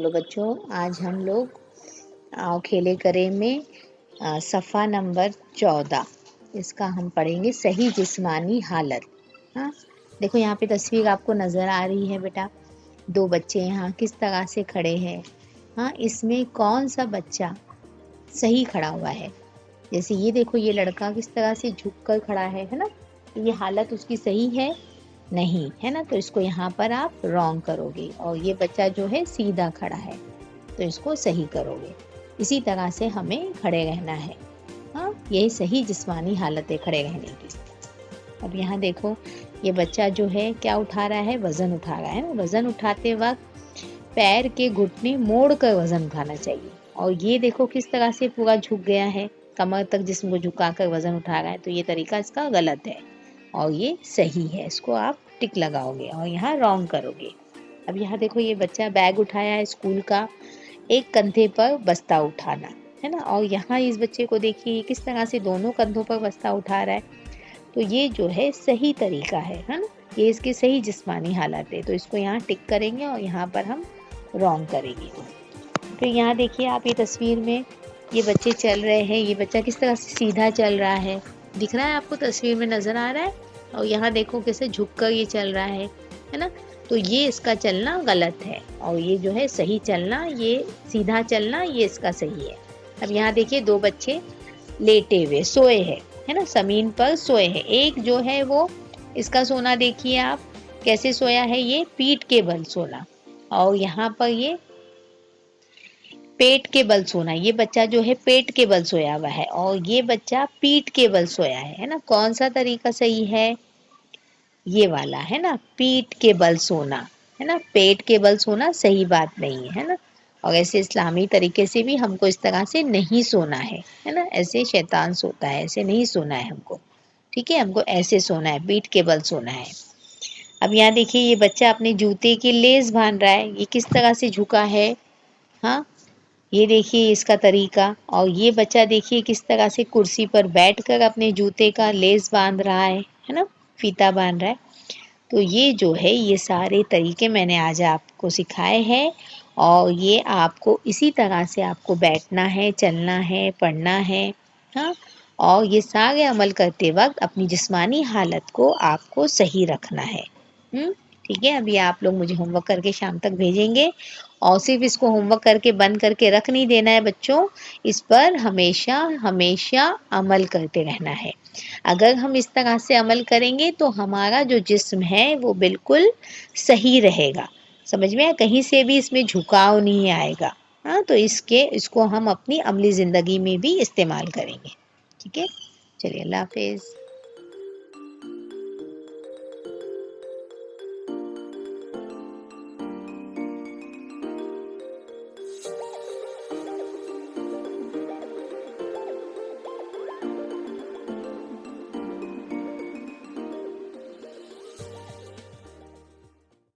चलो बच्चों, आज हम लोग आओ खेले करे में सफ़ा नंबर 14 इसका हम पढ़ेंगे सही जिस्मानी हालत। हाँ, देखो यहाँ पे तस्वीर आपको नज़र आ रही है बेटा। दो बच्चे यहाँ किस तरह से खड़े हैं। हाँ, इसमें कौन सा बच्चा सही खड़ा हुआ है। जैसे ये देखो, ये लड़का किस तरह से झुक कर खड़ा है ना। ये हालत उसकी सही है नहीं, है ना। तो इसको यहाँ पर आप रॉन्ग करोगे। और ये बच्चा जो है सीधा खड़ा है तो इसको सही करोगे। इसी तरह से हमें खड़े रहना है। हाँ, यही सही जिस्मानी हालत है खड़े रहने की। अब यहाँ देखो, ये बच्चा जो है क्या उठा रहा है, वज़न उठा रहा है ना। वज़न उठाते वक्त पैर के घुटने मोड़ कर वज़न उठाना चाहिए। और ये देखो किस तरह से पूरा झुक गया है, कमर तक जिस्म को झुकाकर वज़न उठा रहा है। तो ये तरीका इसका गलत है और ये सही है। इसको आप टिक लगाओगे और यहाँ रॉन्ग करोगे। अब यहाँ देखो, ये बच्चा बैग उठाया है स्कूल का, एक कंधे पर बस्ता उठाना है ना। और यहाँ इस बच्चे को देखिए, ये किस तरह से दोनों कंधों पर बस्ता उठा रहा है। तो ये जो है सही तरीका है ना। ये इसकी सही जिस्मानी हालत है। तो इसको यहाँ टिक करेंगे और यहाँ पर हम रॉन्ग करेंगे। फिर यहाँ देखिए आप, ये तस्वीर में ये बच्चे चल रहे हैं। ये बच्चा किस तरह से सीधा चल रहा है, दिख रहा है आपको, तस्वीर में नज़र आ रहा है। और यहाँ देखो कैसे झुक कर ये चल रहा है ना। तो ये इसका चलना गलत है और ये जो है सही चलना, ये सीधा चलना, ये इसका सही है। अब यहाँ देखिए, दो बच्चे लेटे हुए सोए हैं, है ना, ज़मीन पर सोए हैं। एक जो है वो, इसका सोना देखिए आप कैसे सोया है, ये पीठ के बल सोना। और यहाँ पर ये पेट के बल सोना। ये बच्चा जो है पेट के बल सोया हुआ है और ये बच्चा पीठ के बल सोया है ना। कौन सा तरीका सही है, ये वाला है ना, पीठ के बल सोना, है ना। पेट के बल सोना सही बात नहीं है ना। और ऐसे इस्लामी तरीके से भी हमको इस तरह से नहीं सोना है ना। ऐसे शैतान सोता है, ऐसे नहीं सोना है हमको, ठीक है। हमको ऐसे सोना है, पीठ के बल सोना है। अब यहाँ देखिए, ये बच्चा अपने जूते की लेस बांध रहा है। ये किस तरह से झुका है, हाँ, ये देखिए इसका तरीका। और ये बच्चा देखिए किस तरह से कुर्सी पर बैठकर अपने जूते का लेस बांध रहा है ना, फीता बांध रहा है। तो ये जो है, ये सारे तरीके मैंने आज आपको सिखाए हैं और ये आपको इसी तरह से आपको बैठना है, चलना है, पढ़ना है। हाँ, और ये सारे अमल करते वक्त अपनी जिस्मानी हालत को आपको सही रखना है। ठीक है। अभी आप लोग मुझे होमवर्क करके शाम तक भेजेंगे और सिर्फ इसको होमवर्क करके बंद करके रख नहीं देना है बच्चों। इस पर हमेशा हमेशा अमल करते रहना है। अगर हम इस तरह से अमल करेंगे तो हमारा जो जिस्म है वो बिल्कुल सही रहेगा। समझ में, कहीं से भी इसमें झुकाव नहीं आएगा। हाँ, तो इसको हम अपनी अमली ज़िंदगी में भी इस्तेमाल करेंगे। ठीक है, चलिए, अल्लाह हाफिज़।